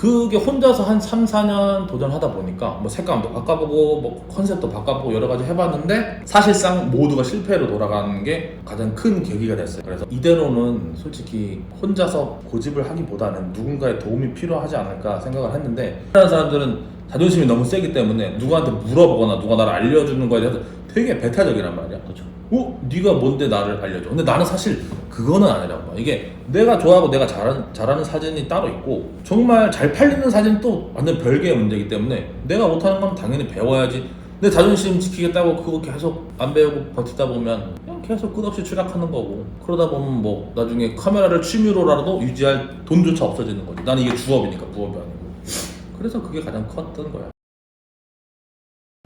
그게 혼자서 한 3, 4년 도전하다 보니까 뭐 색감도 바꿔보고 뭐 컨셉도 바꿔보고 여러 가지 해봤는데 사실상 모두가 실패로 돌아가는 게 가장 큰 계기가 됐어요. 그래서 이대로는 솔직히 혼자서 고집을 하기보다는 누군가의 도움이 필요하지 않을까 생각을 했는데, 다른 사람들은 자존심이 너무 세기 때문에 누구한테 물어보거나 누가 나를 알려주는 거에 대해서 되게 배타적이란 말이야. 그렇죠. 네가 뭔데 나를 알려줘? 근데 나는 사실 그거는 아니라고 봐. 이게 내가 좋아하고 내가 잘하는 사진이 따로 있고, 정말 잘 팔리는 사진은 또 완전 별개의 문제이기 때문에 내가 못하는 건 당연히 배워야지. 내 자존심 지키겠다고 그거 계속 안 배우고 버티다 보면 그냥 계속 끝없이 추락하는 거고, 그러다 보면 뭐 나중에 카메라를 취미로라도 유지할 돈조차 없어지는 거지. 나는 이게 주업이니까, 부업이 아니고. 그래서 그게 가장 컸던 거야.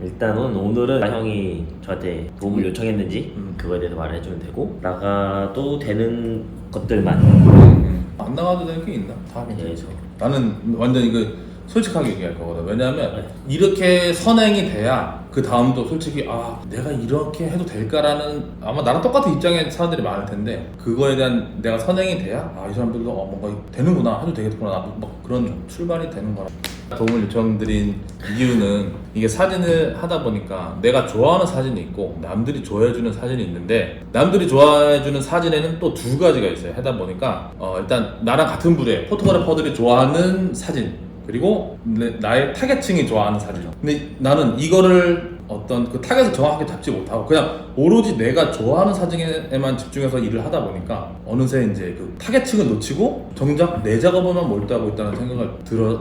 일단은 오늘은 형이 저한테 도움을 요청했는지 그거에 대해서 말을 해주면 되고, 나가도 되는 것들만 안 나가도 될 게 있나? 다 네, 괜찮죠. 나는 완전 이거 솔직하게 얘기할 거거든. 왜냐하면 이렇게 선행이 돼야 그 다음도 솔직히 내가 이렇게 해도 될까라는, 아마 나랑 똑같은 입장의 사람들이 많을 텐데 그거에 대한 내가 선행이 돼야 이 사람들도 뭔가 되는구나, 해도 되겠구나, 막 그런 출발이 되는 거라. 도움을 요청드린 이유는 이게 사진을 하다 보니까 내가 좋아하는 사진이 있고 남들이 좋아해주는 사진이 있는데, 남들이 좋아해주는 사진에는 또 두 가지가 있어요. 하다 보니까 일단 나랑 같은 부류의 포토그래퍼들이 좋아하는 사진, 그리고 나의 타겟층이 좋아하는 사진. 근데 나는 이거를 어떤 그 타겟을 정확하게 잡지 못하고 그냥 오로지 내가 좋아하는 사진에만 집중해서 일을 하다 보니까 어느새 이제 그 타겟층을 놓치고 정작 내 작업에만 몰두하고 있다는 생각을 들어.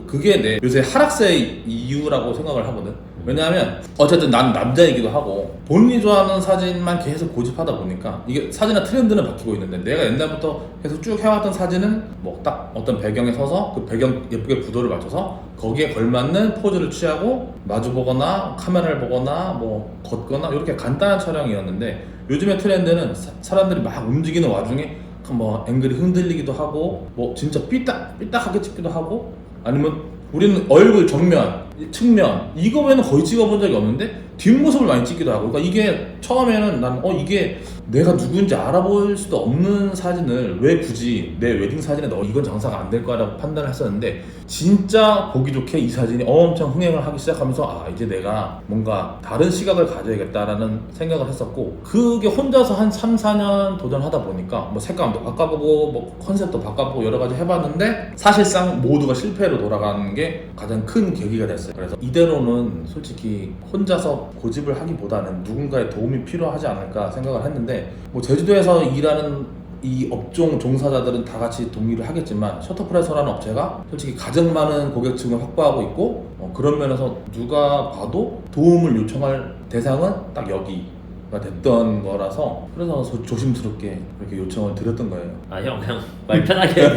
그게 내 요새 하락세의 이유라고 생각을 하거든. 왜냐하면 어쨌든 난 남자이기도 하고 본인이 좋아하는 사진만 계속 고집하다 보니까 이게 사진의 트렌드는 바뀌고 있는데, 내가 옛날부터 계속 쭉 해왔던 사진은 뭐 딱 어떤 배경에 서서 그 배경 예쁘게 구도를 맞춰서 거기에 걸맞는 포즈를 취하고 마주보거나 카메라를 보거나 뭐 걷거나 이렇게 간단한 촬영이었는데, 요즘의 트렌드는 사람들이 막 움직이는 와중에 뭐 앵글이 흔들리기도 하고 뭐 진짜 삐딱하게 찍기도 하고, 아니면 우리는 얼굴 정면, 측면 이거 외에는 거의 찍어본 적이 없는데 뒷모습을 많이 찍기도 하고. 그러니까 이게 처음에는 난 이게 내가 누구인지 알아볼 수도 없는 사진을 왜 굳이 내 웨딩 사진에 넣어, 이건 장사가 안 될 거라고 판단을 했었는데, 진짜 보기 좋게 이 사진이 엄청 흥행을 하기 시작하면서 이제 내가 뭔가 다른 시각을 가져야겠다라는 생각을 했었고, 그게 혼자서 한 3, 4년 도전하다 보니까 뭐 색감도 바꿔보고 뭐 컨셉도 바꿔보고 여러 가지 해봤는데 사실상 모두가 실패로 돌아가는 게 가장 큰 계기가 됐어요. 그래서 이대로는 솔직히 혼자서 고집을 하기보다는 누군가의 도움이 필요하지 않을까 생각을 했는데, 뭐 제주도에서 일하는 이 업종 종사자들은 다 같이 동의를 하겠지만 셔터프레서라는 업체가 솔직히 가장 많은 고객층을 확보하고 있고, 그런 면에서 누가 봐도 도움을 요청할 대상은 딱 여기가 됐던 거라서, 그래서 조심스럽게 이렇게 요청을 드렸던 거예요. 형 그냥 말 편하게 해요.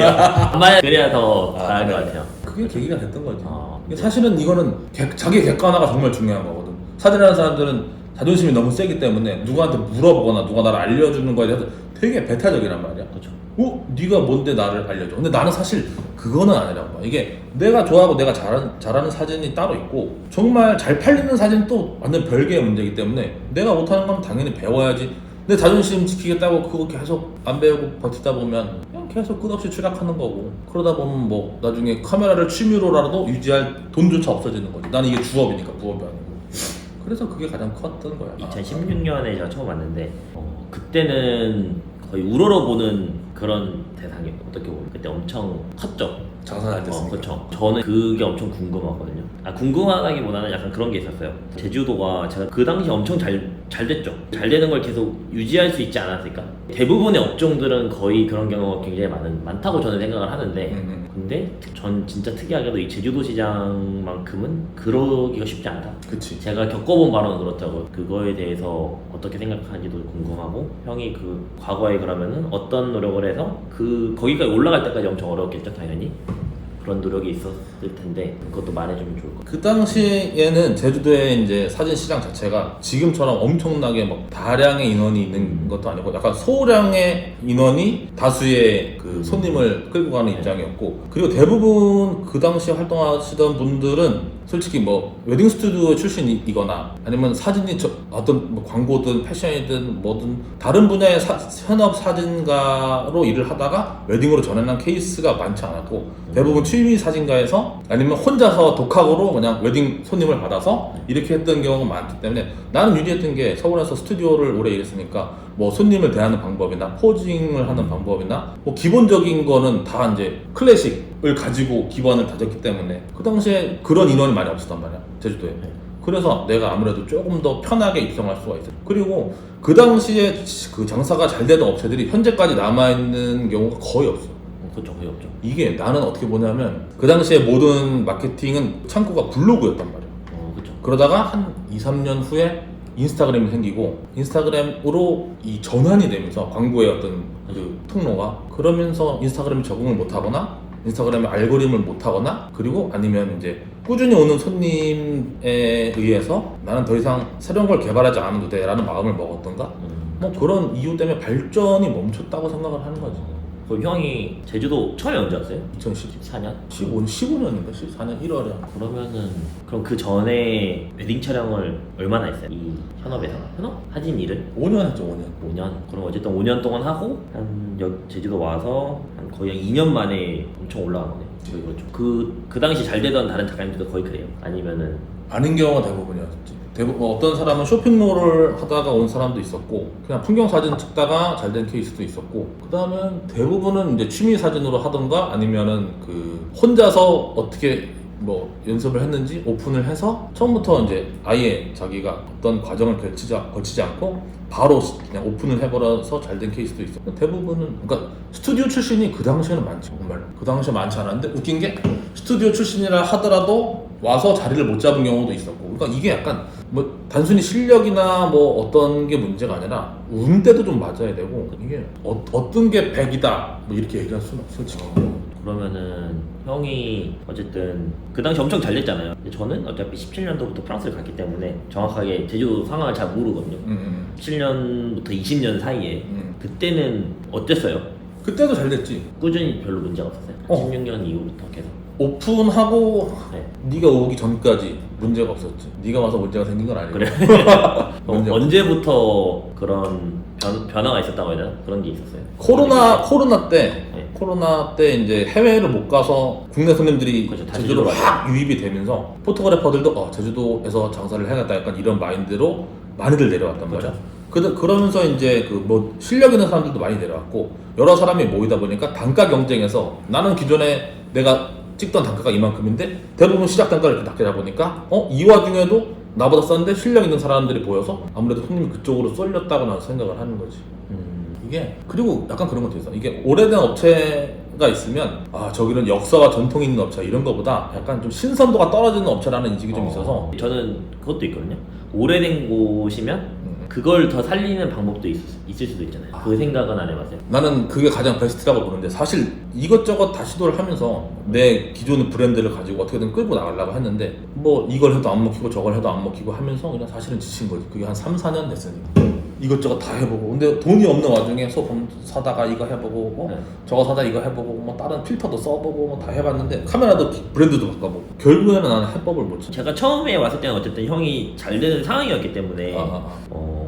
말 그래야 더 나을 것 같아요. 그게 계기가 됐던 거지. 사실은 이거는 자기 객관화가 정말 중요한 거거든. 사진하는 사람들은 자존심이 너무 세기 때문에 누구한테 물어보거나 누가 나를 알려주는 거에 대해서 되게 배타적이란 말이야. 그렇죠. 네가 뭔데 나를 알려줘? 근데 나는 사실 그거는 아니라고 봐. 이게 내가 좋아하고 내가 잘하는 사진이 따로 있고, 정말 잘 팔리는 사진은 또 완전 별개의 문제이기 때문에 내가 못하는 건 당연히 배워야지. 내 자존심 지키겠다고 그거 계속 안 배우고 버티다 보면 그냥 계속 끝없이 추락하는 거고, 그러다 보면 뭐 나중에 카메라를 취미로라도 유지할 돈조차 없어지는 거지. 나는 이게 주업이니까, 부업이 아니고. 그래서 그게 가장 컸던 거야. 2016년에 제가 처음 왔는데 그때는 거의 우러러보는 그런 대상이 어떻게 보면 그때 엄청 컸죠. 장사 잘 됐으니까. 그렇죠. 저는 그게 엄청 궁금하거든요. 궁금하다기보다는 약간 그런 게 있었어요. 제주도가 제가 그 당시 엄청 잘 됐죠. 잘 되는 걸 계속 유지할 수 있지 않았을까. 대부분의 업종들은 거의 그런 경우가 굉장히 많다고 저는 생각을 하는데, 근데 전 진짜 특이하게도 이 제주도 시장만큼은 그러기가 쉽지 않다. 그치. 제가 겪어본 바로는 그렇다고. 그거에 대해서 어떻게 생각하는지도 궁금하고, 형이 그 과거에 그러면은 어떤 노력을 해서 거기까지 올라갈 때까지 엄청 어려웠겠죠, 당연히. 그런 노력이 있었을 텐데 그것도 말해주면 좋을 것 같아요. 그 당시에는 제주도의 이제 사진 시장 자체가 지금처럼 엄청나게 막 다량의 인원이 있는 것도 아니고 약간 소량의 인원이 다수의 그 손님을 끌고 가는 입장이었고, 그리고 대부분 그 당시에 활동하시던 분들은 솔직히 뭐 웨딩 스튜디오 출신이거나 아니면 사진이 어떤 뭐 광고든 패션이든 뭐든 다른 분야의 현업 사진가로 일을 하다가 웨딩으로 전환한 케이스가 많지 않았고, 대부분 취미 사진가에서 아니면 혼자서 독학으로 그냥 웨딩 손님을 받아서 이렇게 했던 경우가 많기 때문에 나는 유리했던 게 서울에서 스튜디오를 오래 일했으니까 뭐 손님을 대하는 방법이나 포징을 하는 방법이나 뭐 기본적인 거는 다 이제 클래식을 가지고 기반을 다졌기 때문에 그 당시에 그런 인원이 많이 없었단 말이야 제주도에. 그래서 내가 아무래도 조금 더 편하게 입성할 수가 있어요. 그리고 그 당시에 그 장사가 잘 되던 업체들이 현재까지 남아있는 경우가 거의 없어. 그렇죠, 거의 없죠. 이게 나는 어떻게 보냐면 그 당시에 모든 마케팅은 창구가 블로그였단 말이야. 그렇죠. 그러다가 한 2, 3년 후에 인스타그램이 생기고 인스타그램으로 이 전환이 되면서 광고의 어떤 그 통로가 그러면서 인스타그램이 적응을 못하거나 인스타그램의 알고리즘을 못하거나 그리고 아니면 이제 꾸준히 오는 손님에 의해서 나는 더 이상 새로운 걸 개발하지 않아도 돼 라는 마음을 먹었던가 뭐 그런 이유 때문에 발전이 멈췄다고 생각을 하는 거지. 그럼 형이 제주도 처음에 언제 왔어요? 2014년? 4년? 15년인가? 14년 1월에. 그러면은 그럼 그 전에 웨딩 촬영을 얼마나 했어요? 이 현업에서? 현업? 하진 일을? 5년 했죠 5년. 5년? 그럼 어쨌든 5년 동안 하고 한 제주도 와서 한 거의 한 2년 만에 엄청 올라간 거네. 그렇죠. 그 당시 잘 되던 다른 작가님들도 거의 그래요? 아니면은 아닌 경우가 대부분이었지. 어떤 사람은 쇼핑몰을 하다가 온 사람도 있었고 그냥 풍경 사진 찍다가 잘 된 케이스도 있었고 그 다음엔 대부분은 이제 취미 사진으로 하던가 아니면은 그 혼자서 어떻게 뭐 연습을 했는지 오픈을 해서 처음부터 이제 아예 자기가 어떤 과정을 거치지 않고 바로 그냥 오픈을 해버려서 잘 된 케이스도 있어. 대부분은 그러니까 스튜디오 출신이 그 당시에는 많지 정말 그 당시에 많지 않았는데 웃긴 게 스튜디오 출신이라 하더라도 와서 자리를 못 잡은 경우도 있었고 그러니까 이게 약간 뭐 단순히 실력이나 뭐 어떤 게 문제가 아니라 운때도 좀 맞아야 되고 이게 어떤 게 100이다 뭐 이렇게 얘기할 수는 없어 솔직히. 그러면은 형이 어쨌든 그 당시 엄청 잘 됐잖아요. 근데 저는 어차피 17년도부터 프랑스를 갔기 때문에 정확하게 제주도 상황을 잘 모르거든요. 17년부터 20년 사이에 그때는 어땠어요? 그때도 잘 됐지. 꾸준히 별로 문제가 없었어요? 16년 이후부터 계속 오픈하고 네. 네가 오기 전까지 문제가 없었지. 네가 와서 문제가 생긴 건 아니고. 그래? 언제부터 그런 변화가 있었다고 해야 되나? 그런 게 있었어요? 코로나 때 이제 해외를 못 가서 국내 손님들이 그렇죠, 다 제주도로 제주도로 확 유입이 되면서 포토그래퍼들도 제주도에서 장사를 해야겠다 약간 이런 마인드로 많이들 내려왔단 말이야. 그러면서 이제 그 뭐 실력 있는 사람들도 많이 내려왔고 여러 사람이 모이다 보니까 단가 경쟁에서 나는 기존에 내가 찍던 단가가 이만큼인데 대부분 시작 단가를 이렇게 낮게 잡으니까 이 와중에도 나보다 싼데 실력 있는 사람들이 보여서 아무래도 손님이 그쪽으로 쏠렸다고 나는 생각을 하는 거지. 이게 그리고 약간 그런 것도 있어. 이게 오래된 업체가 있으면 저기는 역사와 전통이 있는 업체 이런 거보다 약간 좀 신선도가 떨어지는 업체라는 인식이 좀 있어서 저는 그것도 있거든요. 오래된 곳이면 그걸 더 살리는 방법도 있을 수도 있잖아요. 그 생각은 안 해봤어요? 나는 그게 가장 베스트라고 보는데 사실 이것저것 다 시도를 하면서 내 기존의 브랜드를 가지고 어떻게든 끌고 나가려고 했는데 뭐 이걸 해도 안 먹히고 저걸 해도 안 먹히고 하면서 그냥 사실은 지친 거지. 그게 한 3, 4년 됐으니까 이것저것 다 해보고 근데 돈이 없는 와중에 소품 사다가 이거 해보고 저거 사다 이거 해보고 뭐 다른 필터도 써보고 뭐 다 해봤는데 카메라도 브랜드도 바꿔보고 결국에는 나는 해법을 못 찾아. 제가 처음에 왔을 때는 어쨌든 형이 잘 되는 상황이었기 때문에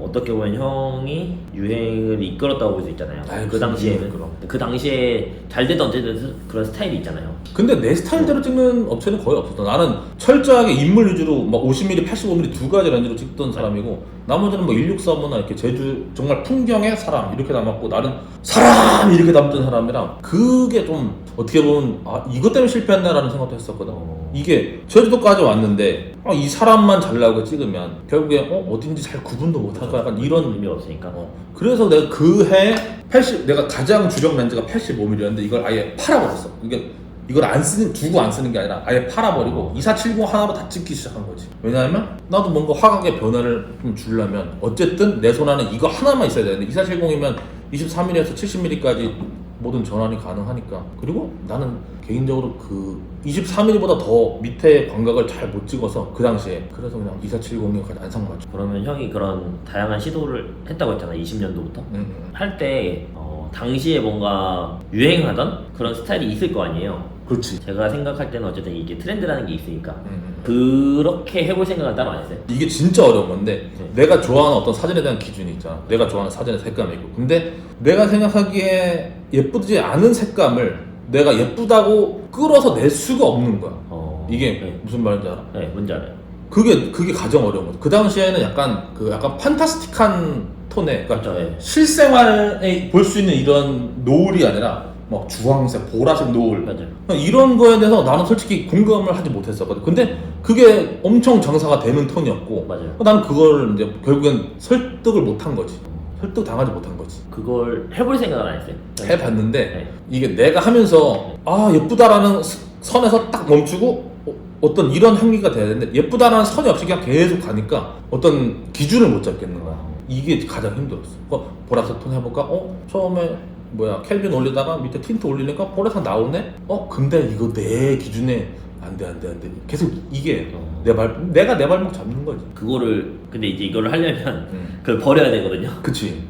어떻게 보면 형이 유행을 이끌었다고 볼 수 있잖아요. 그 당시에는 그 당시에 잘 되던 어쨌든 그런 스타일이 있잖아요. 근데 내 스타일대로 찍는 업체는 거의 없었어. 나는 철저하게 인물 위주로 막 50mm, 85mm 두 가지 렌즈로 찍던 사람이고 나머지는 뭐 1635나 이렇게 제주 정말 풍경의 사람 이렇게 담았고 나는 사람 이렇게 담던 사람이랑 그게 좀 어떻게 보면 이것 때문에 실패했나라는 생각도 했었거든. 이게 제주도까지 왔는데 이 사람만 잘 나오게 찍으면 결국에 어딘지 잘 구분도 못할까 약간 이런 의미가 없으니까. 그래서 내가 내가 가장 주력 렌즈가 85mm였는데 이걸 아예 팔아버렸어. 이걸 두고 안 쓰는 게 아니라 아예 팔아버리고 2470 하나로 다 찍기 시작한 거지. 왜냐하면 나도 뭔가 화각의 변화를 좀 주려면 어쨌든 내 손 안에 이거 하나만 있어야 되는데 2470이면 23mm에서 70mm까지 모든 전환이 가능하니까. 그리고 나는 개인적으로 그 23mm보다 더 밑에 광각을 잘 못 찍어서 그 당시에 그래서 그냥 2470이 안상맞죠. 그러면 형이 그런 다양한 시도를 했다고 했잖아. 20년도부터 할 때 당시에 뭔가 유행하던 그런 스타일이 있을 거 아니에요. 그렇지. 제가 생각할 때는 어쨌든 이게 트렌드라는 게 있으니까 그렇게 해볼 생각은 따로 안 했어요. 이게 진짜 어려운 건데 내가 좋아하는 어떤 사진에 대한 기준이 있잖아. 내가 좋아하는 사진의 색감이 있고 근데 내가 생각하기에 예쁘지 않은 색감을 내가 예쁘다고 끌어서 낼 수가 없는 거야. 이게 네. 무슨 말인지 알아? 네, 뭔지 알아요. 그게 가장 어려운 거죠. 그 당시에는 약간 판타스틱한 톤에, 그러니까 그렇죠. 네. 실생활에 볼 수 있는 이런 노을이 아니라 막 주황색, 보라색 노을, 맞아요. 이런 거에 대해서 나는 솔직히 공감을 하지 못했었거든. 근데 그게 엄청 장사가 되는 톤이었고, 맞아요. 난 그걸 이제 결국엔 설득을 못한 거지. 설득 당하지 못한 거지. 그걸 해볼 생각은 안 했어요. 해봤는데 네. 이게 내가 하면서 예쁘다라는 선에서 딱 멈추고 어떤 이런 행위가 돼야 되는데 예쁘다라는 선이 없이 그냥 계속 가니까 어떤 기준을 못 잡겠는 거야. 이게 가장 힘들었어. 보라색 톤 해볼까? 처음에 켈빈 올리다가 밑에 틴트 올리니까 보라색 나오네? 근데 이거 내 기준에 안 돼. 계속 이게 내가 내 발목 잡는 거지. 그거를 근데 이제 이거를 하려면 그걸 버려야 되거든요. 그치.